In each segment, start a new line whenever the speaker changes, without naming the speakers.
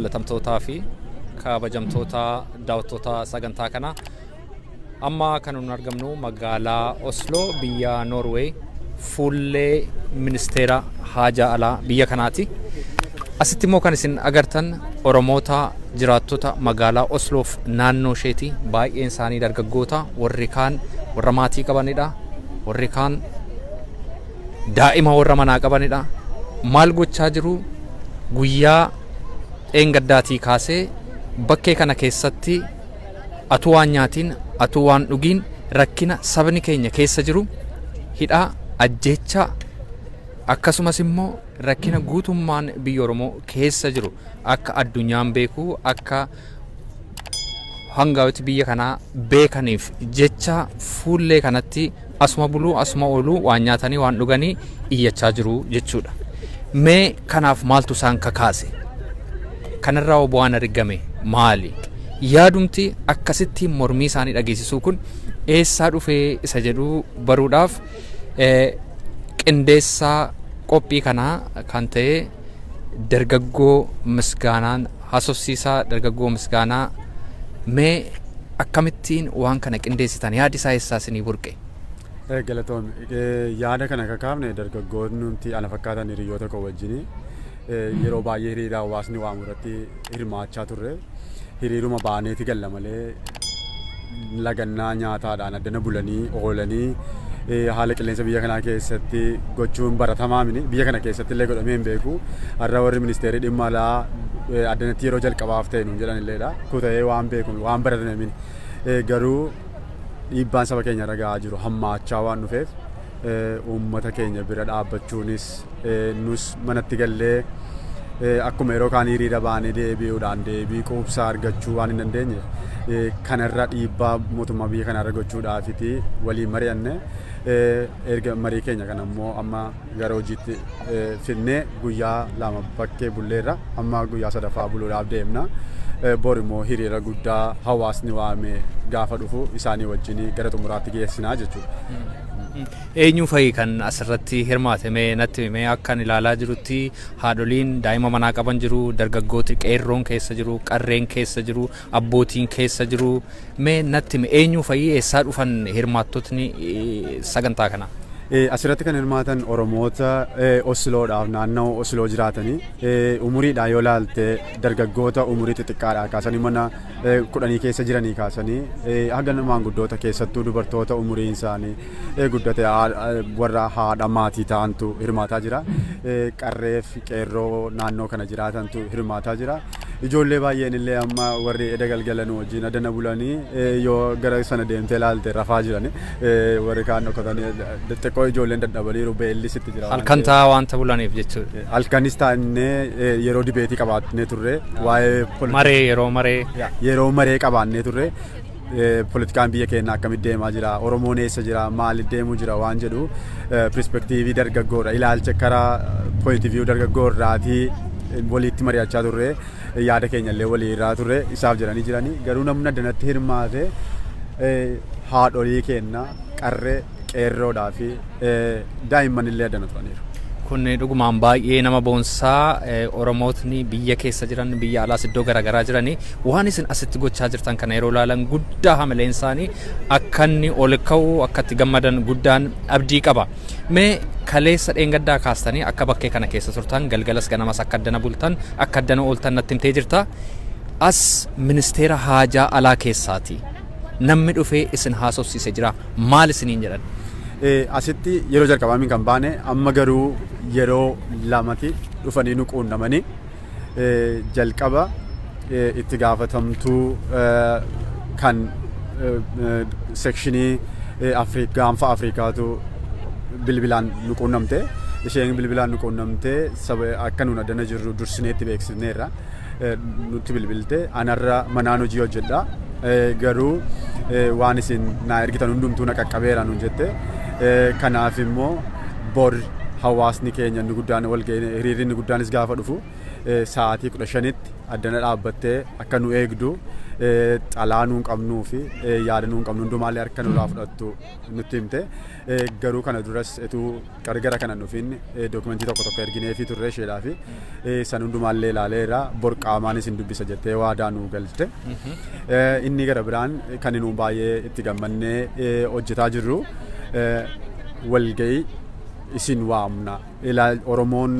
Latamtootaa fi kabajamtoota daawwattoota sagantaa kana amma kan nuti argamnu magaalaa Oslo biyya Norweay fuullee ministeera haajaa alaa biyya kanaati. Asitti immoo kan isin agartan Oromoota jiraattota magaalaa Osloof naannoo isheeti. Baay'een isaanii dargaggoota, warri kaan warra maatii qabanidha, warri kaan daa'ima warra manaa qabanidha. Maal gochaa jiru? Guyyaa dheengaddaatii kaasee bakkee kana keessatti atuu waan nyaatiin, atuu waan dhugiin rakkina sabni keenya keessa jiru, hidhaa, ajjeechaa, akkasumas immoo rakkina guutummaan biyya Oromoo keessa jiru akka addunyaan beeku, akka hangaawoti biyya kanaa beekaniif jecha fuullee kanatti asuma buluu, asuma ooluu, waan nyaatanii, waan dhuganii iyyachaa jiru jechuudha. Mee kanaaf maaltu isaan kakaase? Kanarraa bu'aan argame maali? Yaadumti akkasitti mormii isaanii dhageessisuu kun eessaa dhufee isa jedhu baruudhaaf qindeessaa qophii kanaa kan ta'e dargaggoo Misgaanaan haasofsiisaa dargaggoo Misgaanaa, mee akkamittiin waan kana qindeessitan? Yaadi isaa eessaa isinii burqe?
Galatoon yaada kana kakaafne dargaggoonni nuti ana fakkaatan hiriyoota koo wajjin yeroo baay'ee hiriira hawaasni waamu irratti hirmaachaa turre. Hiriiruma baaneeti galla malee lagannaa nyaataadhaan addana bulanii oolanii haala qilleensa biyya kanaa keessatti gochuun baratamaa miti. Biyya kana keessatti illee godhamee hin beeku. Har'a warri ministeerii dhimma alaa addanatti yeroo jalqabaaf ta'e nuun jedhan illeedha. Kuta'ee waan beeku waan baratame miti. Garuu dhiibbaan saba keenya irra gahaa jiru hammaachaa waan dhufeef uummata keenya bira dhaabbachuunis nus manatti gallee akkuma yeroo kaan hiriira baanee deebi'uudhaan deebii quubsaa argachuu waan hin dandeenye kanarra dhiibbaa mootummaa biyya kanarra gochuudhaafiti waliin mari'anne erga marii keenya kana immoo amma gara hojiitti finnee guyyaa lama bakkee bulleerra amma guyyaa sadaffaa buluudhaaf deemna. Bor immoo hiriira guddaa hawaasni waame gaafa dhufu isaanii wajjin gara xumuraatti geessinaa jechuudha.
Eenyu fa'i kan asirratti hirmaate? Mee natti himee akkan ilaalaa jirutti haadholiin daa'ima manaa qaban jiru, dargaggooti qeerroon keessa jiru, qarreen keessa jiru, abbootiin keessa jiru. Mee natti hime eenyu fa'i eessaa dhufan hirmaattotni sagantaa kana?
Asirratti kan hirmaatan Oromoota Osloodhaaf naannoo Osloo jiraatanii umuriidhaan yoo ilaalte dargaggoota umurii xixiqqaadhaa kaasanii mana 10 keessa jiranii kaasanii haga maanguddoota keessattuu dubartoota umuriin isaanii guddate warra haadha maatii ta'antu hirmaataa jira. Qarreef qeerroo naannoo kana jiraatantu hirmaataa jira. Ijoollee baay'een illee amma warri edda galgalan wajjin addana bulanii yoo gara sana deemtee ilaalte rafaa jiran warri kaan dhokatanii xixiqqoo ijoolleen dadhabaniiru beellisitti jira.
Halkan taa'aa waanta bulaniif jechuudha.
Halkanis taa'annee yeroo dibeetii qabaannee turre waa'ee
maree
yeroo maree qabaannee turre politikaan biyya keenya akkamitti deemaa jira, Oromoon eessa jira, maaliif deemuu jira waan jedhu perspektiivii dargaggoodha ilaalcha karaa poointiiviyuu dargaggoo irraatii walitti mari'achaa turre. Yaada keenya illee walii irraa turre isaaf jedhanii jiranii garuu namni addanatti hirmaate haadholii keenya qarree qeerroodhaa fi daa'imman illee addana turaniiru.
Kun dhugumaan baay'ee nama boonsaa. Oromootni biyya keessa jiran, biyya alaas iddoo garaagaraa jiranii waan isin asitti gochaa jirtan kana yeroo ilaalan guddaa hamileen isaanii akka inni ol ka'u, akka itti gammadan guddaan abdii qaba. Mee kaleessa dheengaddaa kaastanii akka bakkee kana keessa turtan, galgalas ganamas akka addana bultan, akka addana ooltan natti himtee jirta. As ministeera haajaa alaa keessaati namni dhufee isin haasofsiise jira. Maal isiniin jedhan?
Asitti yeroo jalqabaa kan baane amma garuu yeroo lamatti dhufanii nu quunnamanii jalqaba itti gaafatamtuu kan sekshinii gaanfa Afrikaatu bilbilaan nu quunnamte. Isheen bilbilaan nu quunnamte akka nuun addana jirru dursineetti beeksifneerra nutti bilbilte. Anarra manaan hojii hojjedha garuu waan isin naa ergitan hundumtuu na qaqqabeera nuun jette. Kanaaf immoo bor hawaasni keenya inni guddaan hiriirri inni guddaanis gaafa dhufu sa'aatii 15tti addana dhaabbattee akka nu eegdu xalaa nuun qabnuu fi yaada nuun qabnu hundumaallee harka nurraa fudhattu nutti himte garuu kana duras etuu gargara kana dhufin dookumentii tokko erginee fi turre isheedhaa fi san hundumaallee ilaaleera bor qaamaan isin dubbisa jettee waadaa nuu galte. Inni gara biraan kan nuun baay'ee itti gammannee hojjetaa jirru walgahii isin waamna Oromoon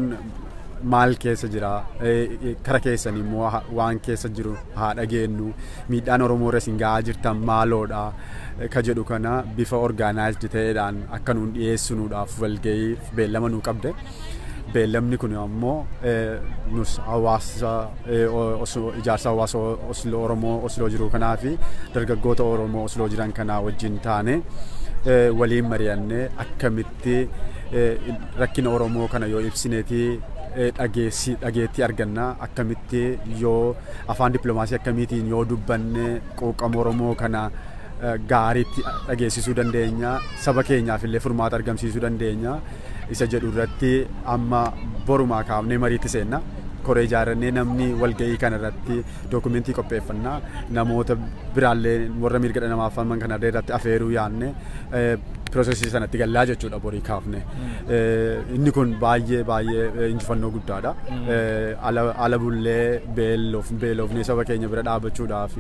maal keessa jira kara keessan immoo waan keessa jiru haa dhageenyu miidhaan Oromoo irra isin gahaa jirtan maaloodha ka jedhu kana bifa orgaanaayizdi ta'eedhaan akka nuun dhiyeessinuudhaaf walgahii beellama nuu qabde. Beellamni kun ammoo nus hawaasa ijaarsa hawaasa Oromoo Osloo jiru kanaa fi dargaggoota Oromoo Osloo jiran kanaa wajjin taane waliin mari'annee akkamitti rakkina Oromoo kana yoo ibsineeti dhageettii arganna akkamitti yoo afaan dippiloomaasii akkamiitiin yoo dubbanne quuqama Oromoo kana gaariitti dhageessisuu dandeenya saba keenyaaf illee furmaata argamsiisuu dandeenya isa jedhu irratti amma borumaa kaafnee mariitti seenna. Koree ijaarannee namni walgahii kana irratti dookumentii qopheeffannaa namoota biraallee warra mirga dhala namaaf falman kana irratti afeeruu yaadne piroosesii sanatti gallaa jechuudha borii kaafne. Inni kun baay'ee injifannoo guddaadha. Ala bullee beelofnee saba keenya bira dhaabbachuudhaaf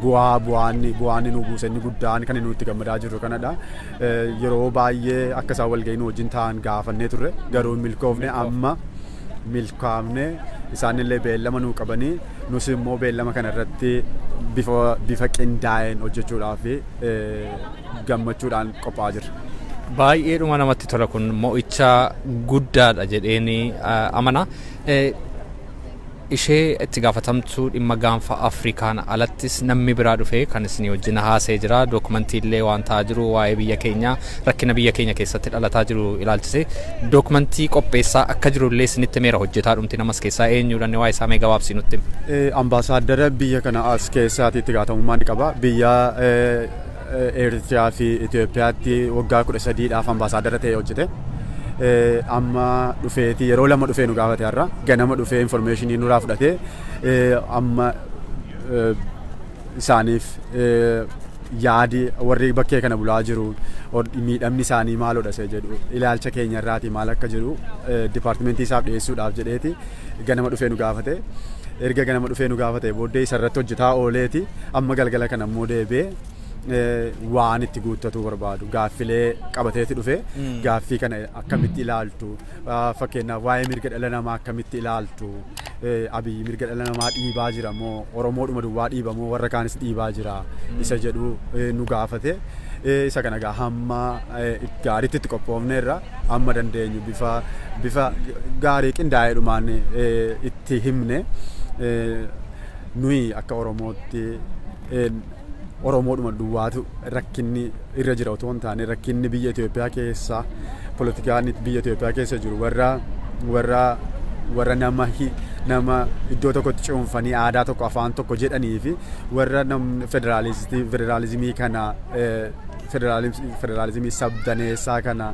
bu'aan nu buuse inni guddaan kan nutti gammadaa jirru kanadha. Yeroo baay'ee akka isaan walgahii nu wajjin ta'an gaafannee turre garuu milkoofne amma milkaa'amne isaanillee beellama nuu qabanii nus immoo beellama kana irratti bifa qindaa'een hojjechuudhaaf gammachuudhaan qophaa'aa jirra.
Baay'eedhuma namatti tola kun mo'icha guddaadha jedheeni amana. Ishee itti gaafatamtuu dhimma gaanfa Afrikaan alattis namni biraa dhufee kan isin wajjin haasee jira dookumantiillee waan ta'aa jiru waa'ee biyya keenya rakkina biyya keenya keessatti dhalataa jiru ilaalchise dookumantii qopheessaa akka jirullee isinitti meera hojjetaa dhumti namas keessaa eenyuudhaan waa'ee isaa mee gabaabsii nutti.
Ambaasaaddara biyya kana as keessaatti itti gaafatamummaa ni qaba. Biyya Eertiraa fi Itoophiyaatti waggaa 13dhaaf ambaasaaddara ta'ee hojjete. Amma dhufeeti yeroo lama dhufee nu gaafate har'a ganama dhufee informationii nurraa fudhatee amma isaaniif yaadi warri bakkee kana bulaa jiru miidhamni isaanii maalodha se jedhu ilaalcha keenya irraati maal akka jiru dipaartimentii isaaf dhiyeessuudhaaf jedheeti ganama dhufee nu gaafate. Erga ganama dhufee nu gaafate booddee isarratti hojjetaa ooleeti amma galgala kana immoo deebi'ee waan itti guuttatu barbaadu gaaffilee qabateeti dhufe gaaffii kana akkamitti ilaaltu fakkeenyaaf waa'ee mirga dhala namaa akkamitti ilaaltu Abiyyi mirga dhala namaa dhiibaa jira moo Oromoodhuma duwwaa dhiiba moo warra kaanis dhiibaa jira isa jedhu nu gaafate. Isa kana gaa hamma gaariitti itti qophoofneerra amma dandeenyu bifa gaarii qindaa'eedhumaan itti himne nuyi akka Oromootti Oromoodhuma duwwaatu rakkinni irra jira otoo hin taane rakkinni biyya Itoophiyaa keessa poolitikaan biyya Itoophiyaa keessa jiru warra nama iddoo tokkotti cuunfanii aadaa tokko afaan tokko jedhanii fi warra federaalizimii kana federaalizimii sabdaneessaa kana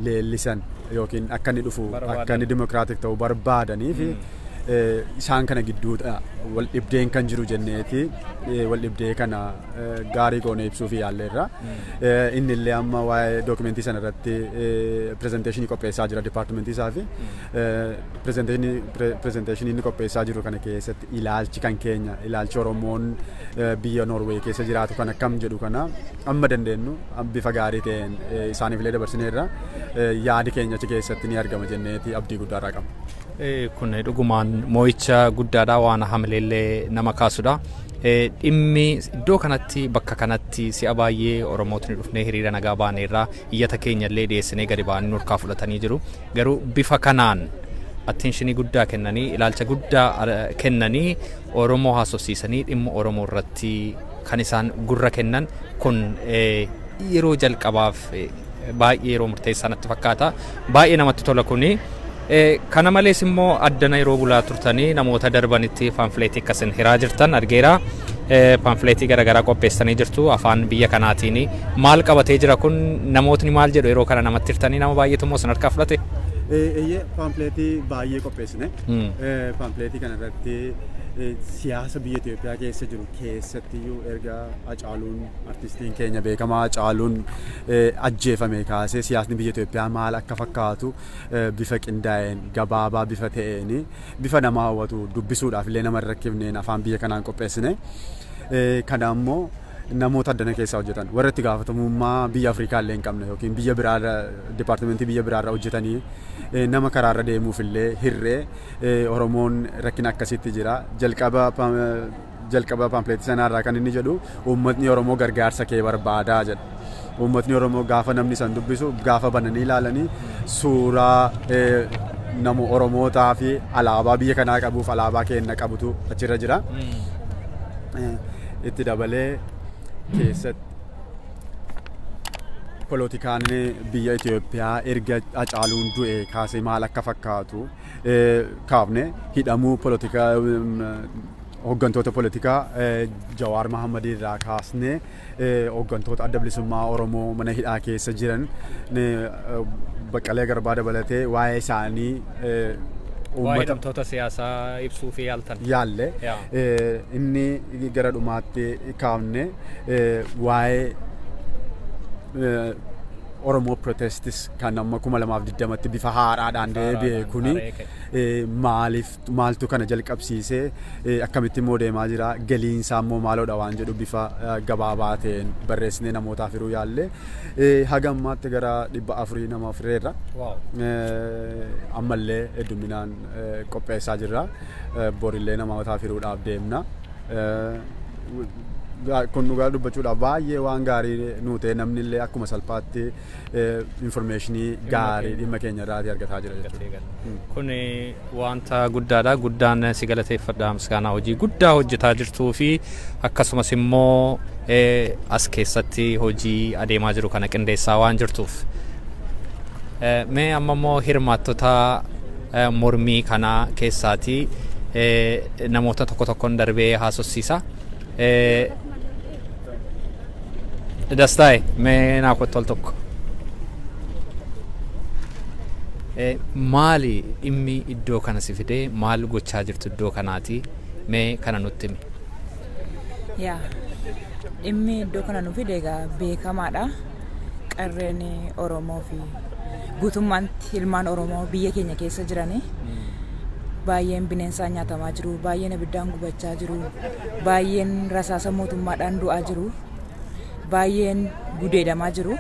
leellisan yookiin akka inni dhufu akka inni dimokiraatik ta'u barbaadanii fi isaan kana gidduudha wal dhibdeen kan jiru jenneeti wal dhibdee kana gaarii goone ibsuuf yaalleerra. Inni illee amma waa'ee dookumentii sana irratti pirezenteeshinii qopheessaa jira dipaartimentii isaa fi pirezenteeshinii inni qopheessaa jiru kana keessatti ilaalchi kan keenya ilaalchi Oromoon biyya Norweay keessa jiraatu kan akkam jedhu kana amma dandeenyu bifa gaarii ta'een isaaniif illee dabarsineerra yaadi keenya achi keessatti ni argama jenneeti abdii guddaarraa qabna.
Kun dhugumaan mo'icha guddaadha waan hamileellee nama kaasudha. Dhimmi iddoo kanatti bakka kanatti si'a baay'ee Oromootni dhufnee hiriira nagaa baaneerraa iyyata keenyallee dhiyeessinee gadi ba'anii nurkaa fudhatanii jiru. Garuu bifa kanaan atteenshinii guddaa kennanii ilaalcha guddaa kennanii Oromoo haasofsiisanii dhimma Oromoo irratti kan isaan gurra kennan kun yeroo jalqabaaf baay'ee yeroo murteessaa natti fakkaata. Baay'ee namatti tola kuni. Kana malees immoo addana yeroo bulaa turtanii namoota darbanitti paamfileetii akkasiin hiraa jirtan argeera. Paamfileetii garaagaraa qopheessanii jirtu afaan biyya kanaatiin maal qabatee jira kun namootni maal jedhu yeroo kana namatti hirtanii nama baay'eetu immoo sin harkaa fudhate.
Paampleetii baay'ee qopheessine. Paampleetii kanarratti siyaasa biyya Itoophiyaa keessa jiru keessattiyyuu erga Hacaaluun artistiin keenya beekamaa Hacaaluun ajjeefame kaasee siyaasni biyya Itoophiyaa maal akka fakkaatu bifa qindaa'een gabaabaa bifa ta'een bifa nama hawwatu dubbisuudhaaf illee nama rakkifneen afaan biyya kanaan qopheessine. Kana ammoo namoota addana keessaa hojjetan warra itti gaafatamummaa biyya Afrikaa illee hin qabne yookiin biyya biraarra dipaartimentii biyya biraarra hojjetanii nama karaarra deemuuf illee hirree Oromoon rakkina akkasitti jira. Jalqaba paampleetii sanaarraa kan inni jedhu uummatni Oromoo gargaarsa kee barbaadaa jedha. Uummatni Oromoo gaafa namni san dubbisu gaafa bananii ilaalanii suuraa nama Oromootaa fi alaabaa biyya kanaa qabuuf alaabaa keenya qabutu achirra jira. Itti dabalee keessatti poolitikaan biyya Itoophiyaa erga Hacaaluun du'e kaasee maal akka fakkaatu kaafne hidhamuu poolitikaa hooggantoota poolitikaa Jawaar Mahammad irraa kaasne hooggantoota adda bilisummaa Oromoo mana hidhaa keessa jiran Baqqalee Garbaa dabalatee waa'ee isaanii
waa'ee hidhamtoota siyaasaa ibsuu fi
yaalle inni gara dhumaatti kaafne waa'ee Oromoo protestis kan amma 2020tti bifa haaraadhaan deebi'e kuni maaltu kana jalqabsiisee akkamitti immoo deemaa jira galiinsaa immoo maaloodha waan jedhu bifa gabaabaa ta'een barreessinee namootaaf hiruu yaalle haga ammaatti gara 400 nama fireerra ammallee hedduminaan qopheessaa jirra borillee namootaaf hiruudhaaf deemna. Kun dhugaa dubbachuudhaaf baay'ee waan gaarii nu ta'e namni illee akkuma salphaatti informationii gaarii dhimma keenya irraatii argataa jira jechuudha.
Kun wanta guddaadha. Guddaan si galateeffadha. Misgaanaa hojii guddaa hojjetaa jirtuu fi akkasumas immoo as keessatti hojii adeemaa jiru kana qindeessaa waan jirtuuf. Mee amma immoo hirmaattota mormii kana keessaati namoota tokko tokkoon darbee haasofsiisa. Dastaa'e mee naa kottu al tokko maali dhimmi iddoo kana si fidee maal gochaa jirtu iddoo kanaati mee kana nutti himi.
Dhimmi iddoo kana nu fide egaa beekamaadha. Qarreen Oromoo fi guutummaatti ilmaan Oromoo biyya keenya keessa jirani baay'een bineensaan nyaatamaa jiru, baay'een ibiddaan gubachaa jiru, baay'een rasaasa mootummaadhaan du'aa jiru, baay'een gudeedamaa jiru.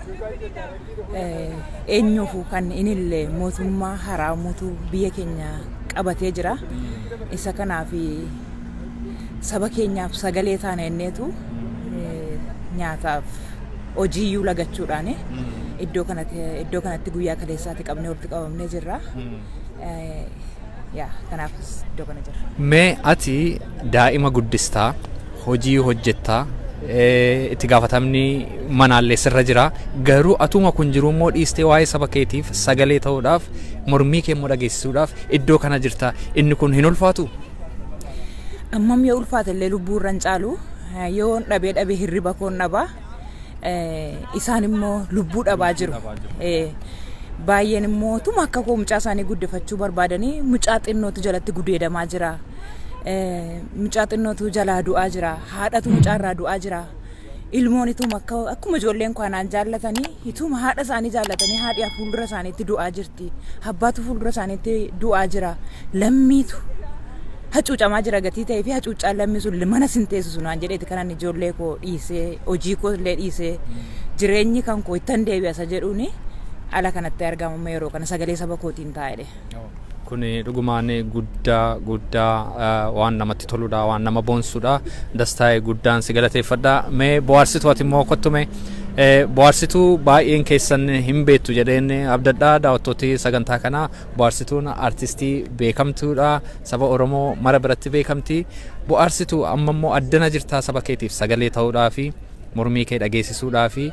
Eenyuufuu kan inillee mootummaa haraamuutu biyya keenya qabatee jira. Isa kanaaf saba keenyaaf sagalee taana enneetu nyaataaf hojiiyyuu lagachuudhaan iddoo kanatti guyyaa kaleessaatti qabnee walitti qabamnee jirra. Kanaaf iddoo kana jirra.
Mee ati daa'ima guddistaa hojii hojjettaa itti gaafatamni manaallee sirra jira garuu atuma kun jiru immoo dhiistee waa'ee saba keetiif sagalee ta'uudhaaf mormii kee immoo dhageessisuudhaaf iddoo kana jirta. Inni kun hin ulfaatu?
Ammam yoo ulfaate illee lubbuu irra hin caalu. Yoo dhabee hirriba koon dhabaa isaan immoo lubbuu dhabaa jiru. Baay'een immoo tuma akka koo mucaa isaanii guddifachuu barbaadanii mucaa xinnootu jalatti gudeedamaa jira. Mucaa xinnootu jalaa du'aa jira. Haadhatu mucaarraa du'aa jira. Ilmoon ituma akkuma ijoolleen kanaan jaallatanii ituma haadha isaanii jaallatanii haadha fuuldura isaaniitti du'aa jirti. Abbaatu fuuldura isaaniitti du'aa jira. Lammiitu hacuucamaa jira gatii ta'ee fi hacuucaan lammii sun mana sin teessisu naan jedheeti kanan ijoollee koo dhiisee hojii koo illee dhiisee jireenyi kan koo ittan deebi'asa jedhuuni ala kanatti argamu yeroo kana sagalee saba kootiin taa'edhe.
Kun dhugumaan guddaa waan namatti toludha, waan nama boonsudha. Dastaa'e guddaan si galateeffadha. Mee bohaarsituu ati immoo kottume bohaarsituu baay'een keessan hin beektu jedheen abdadhaa daawwattooti sagantaa kanaa. Bohaarsituun artistii beekamtuudha. Saba Oromoo mara biratti beekamti. Bohaarsituu amma immoo addana jirtaa saba keetiif sagalee ta'uudhaa fi mormii kee dhageessisuudhaa fi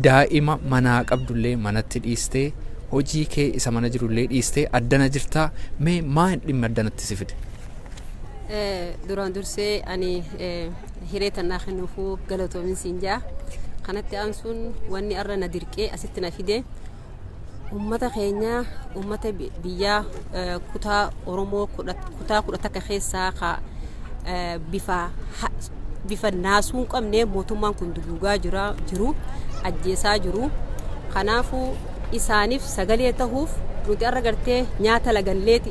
daa'ima manaa qabdullee manatti dhiistee hojii kee isa mana jirullee dhiistee addana jirtaa. Mee maal dhimma addanatti si fide?
Duraan dursee ani hireetannaa kennuufuu galatoomin siin jaa. Kanatti aansuun wanni arra na dirqee asitti na fide ummata keenya ummata biyya kutaa Oromoo kutaa takka keessaa ka bifa naasuun qabnee mootummaan kun duguugaa jiru ajjeesaa jiru. Kanaafuu isaaniif sagalee ta'uuf nuti arra gartee nyaata laganneeti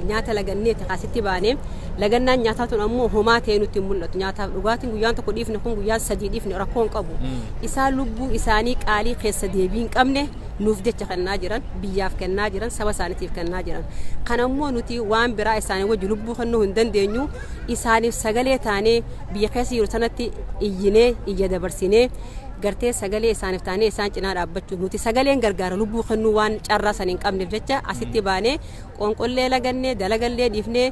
kaasitti baanee lagannaan nyaataa tun ammoo homaa ta'ee nutti mul'atu. Nyaataaf dhugaatiin guyyaan tokko dhiifne kun guyyaan sadii dhiifne rakkoon qabu. Isaan lubbuu isaanii qaalii keessa deebii hin qabne nuuf jecha kennaa jiran, biyyaaf kennaa jiran, saba isaaniitiif kennaa jiran. Kanammoo nuti waan biraa isaanii wajji lubbuu kennuu hin dandeenyu. Isaaniif sagalee taanee biyya keessa jiru sanatti iyya dabarsinee gartee sagalee isaaniif taanee isaan cinaa dhaabbachuu nuti sagaleen gargaara lubbuu kennuu waan carraa san hin qabneef jecha asitti baanee qonqollee lagannee dalagallee dhiifnee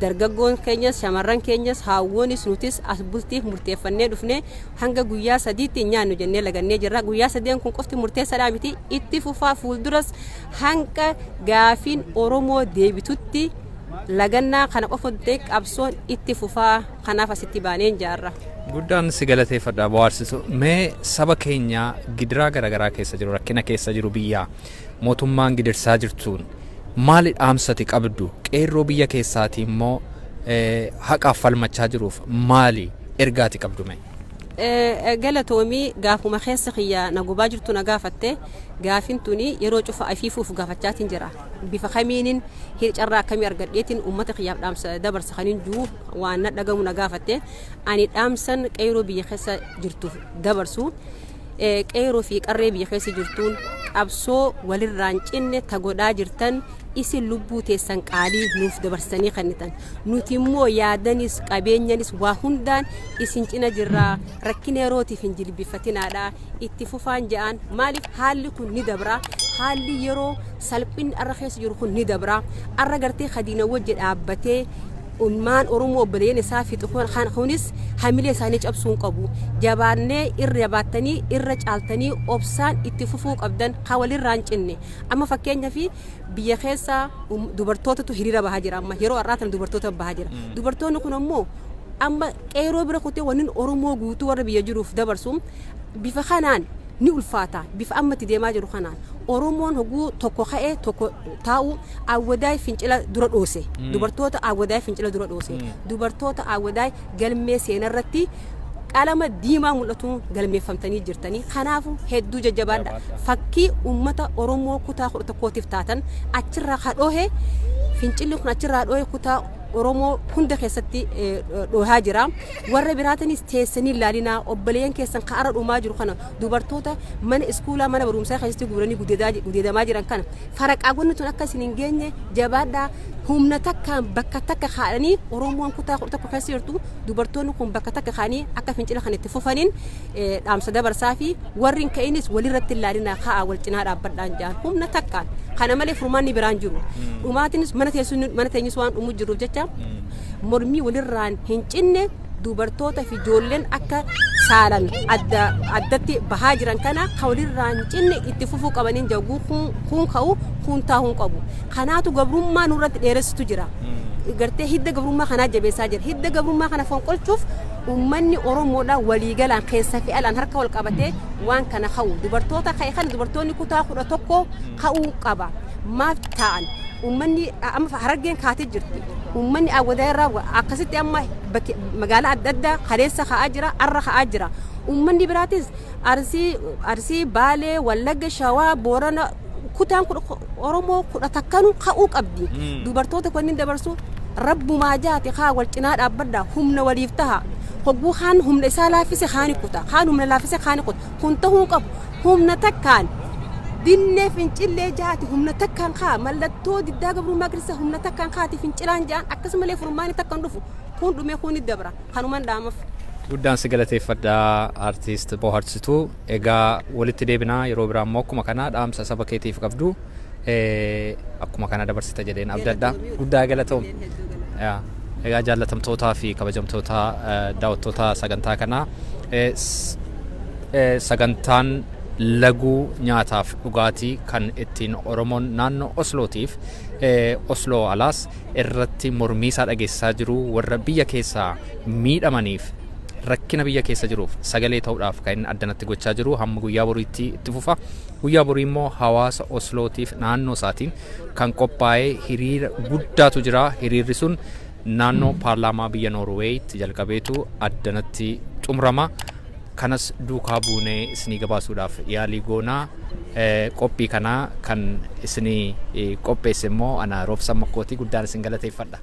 dargaggoon keenyas shamarran keenyas haawwonis nutis as bultiif murteeffannee dhufnee hanga guyyaa sadiitti nyaannu jennee lagannee jirra. Guyyaa sadeen kun qofti murteessaadhaa miti itti fufaa fuulduras hanga gaafiin Oromoo deebitutti lagannaa kana qofa qabsoon itti fufaa. Kanaaf asitti baanee jaarra.
Guddaan si galateeffadha bohaarsitu. Mee saba keenya gidiraa garaagaraa keessa jiru rakkina keessa jiru biyyaa mootummaan gidirsaa jirtuun maali dhaamsati qabdu? Qeerroo biyya keessaati immoo haqaaf falmachaa jiruuf maali ergaati qabdu mee?
Galatoomii gaafuma keessa kiyya na gubaa jirtu na gaafatte gaafin tuni yeroo cufa afiifuuf gaafachaatiin jira. Bifa kamiinin carraa akkamii argadheetiin uummata kiyyaaf dhaamsa dabarsa kaniin juu waan na dhagamu na gaafatte ani dhaamsan qeerroo biyya keessa jirtuuf dabarsu. Qeeroofi qarree biyya keessa jirtuun qabsoo walirraan cinne tagodhaa jirtan isin lubbuu teessan qaalii nuuf dabarsanii kennitan. Nuti immoo yaadanis qabeenyanis waa hundaan isin cina jirraa rakkina yerootiif hin jilbifatinaadha itti fufaan ja'an. Maaliif haalli kun ni dabra, haalli yeroo salphinni arra keessa jiru kun ni dabra. Arra gartee khadiina wajji dhaabbatee ummaan Oromoo obboleeyyan isaa fixu kunis hamilee isaanii cabsuun qabu. Jabaannee irra baattanii irra caaltanii obsaan itti fufuu qabdan ka walirraan cinne. Amma fakkeenyaaf biyya keessa dubartootatu hiriira bahaa jira. Amma yeroo har'aatan dubartoota bahaa jira. Dubartoonni kun ammoo amma qeerroo bira kutee wanni Oromoo guutuu warra biyya jiruuf dabarsu bifa kanaan ni ulfaata. Bifa ammatti deemaa jiru kanaan Oromoon hoguu tokko ka'ee tokko taa'u awwadaay fincila dura dhoose. Dubartoota awwadaay fincila dura dhoose. Dubartoota awwadaay galmee seenarratti qalama diimaa mul'atu galmeeffamtanii jirtanii. Kanaafuu hedduu jajjabaadha. Fakkii uummata Oromoo kutaa 11tiif taatan achirraa kadhoohe fincilli kun achirraa dhoohe kutaa Oromoo hunda keessatti dhoohaa jira. Warra biraatanis teessanii ilaalinaa obboleeyyan keessan ka'ara dhumaa jiru kana dubartoota mana iskuulaa mana barumsaa keessatti guuranii gudeedamaa jiran kana faraqaawwanni tun akka isin hin geenye jabaadhaa. Humna takkaan bakka takka kaa'anii Oromoon kutaa 11 keessa jirtu dubartoonni kun bakka takka kaa'anii akka fincila kan itti fufaniin dhaamsa dabarsaa fi warri hin ka'inis walirratti ilaalinaa ka'aa wal cinaa dhaabbadhaan ja'an humna takkaan. Kana malee furmaanni biraan jiru. Dhumaatinis mana teenyis waan dhumu jiruuf jecha mormii walirraan hin cinne dubartoota fi ijoolleen akka saalan addatti bahaa jiran kana ka walirraan cinne itti fufuu qabaniin jaguu kun ka'u kun taa'uu qabu. Kanaatu gabrummaa nurratti dheeressitu jira. Gartee hidda gabrummaa kanaa jabeessaa jira. Hidda gabrummaa kana fonqolchuuf ummanni Oromoodha waliigalaan keessa fi alaan harka wal qabatee waan kana ka'u. Dubartoota ka'e kan dubartoonni kutaa 11 ka'uu qaba. Maaf ta'an ummanni amma harargeen kaatee jirti. Ummanni awwadaa irraa akkasitti amma magaalaa adda addaa kaleessa ka'aa jira, arra ka'aa jira. Ummanni biraatis Arsii, Baalee, Wallagga, Shawaa, Boorana kutaan Oromoo 11 ka'uu qabdi. Dubartoota kunniin dabarsu rabbumaa jaati kaa wal cinaa dhaabbadhaa humna waliif taha. Hogguu kaan humna isaa laaffise kaani kuta, kaan humna laaffise kaani kuta. Kun ta'uu qabu humna takkaan dinnee fincillee jaati humna takkaan kaa mallattoo diddaa gabrummaa kirista humna takkaan kaati fincilaan jaan akkasumallee furmaani takkaan dhufu kun dhumee kun dabra kanumaan dhaamaaf.
Guddaan si galateeffadha artiist bohaarsituu. Egaa walitti deebinaa yeroo biraa immoo akkuma kana dhaamsa saba keetiif qabdu akkuma kana dabarsita jedheen abdadha. Guddaa galatoom. Egaa jaallatamtootaa fi kabajamtoota daawwattoota sagantaa kanaa sagantaan laguu nyaataaf dhugaatii kan ittiin Oromoon naannoo Oslootiif Osloo alaas irratti mormii isaa dhageessisaa jiru warra biyya keessaa miidhamaniif rakkina biyya keessa jiruuf sagalee ta'uudhaaf kan inni addanatti gochaa jiru hamma guyyaa boriitti itti fufa. Guyyaa borii immoo hawaasa Oslootiif naannoo isaatiin kan qophaa'ee hiriira guddaatu jira. Hiriirri sun naannoo paarlaamaa biyya Norweeyitti jalqabeetu addanatti xumurama. Kanas duukaa buunee isinii gabaasuudhaaf yaalii goonaa. Qophii kanaa kan isinii qopheesse immoo ana Roobsan Makkootii guddaan isin galateeffadha.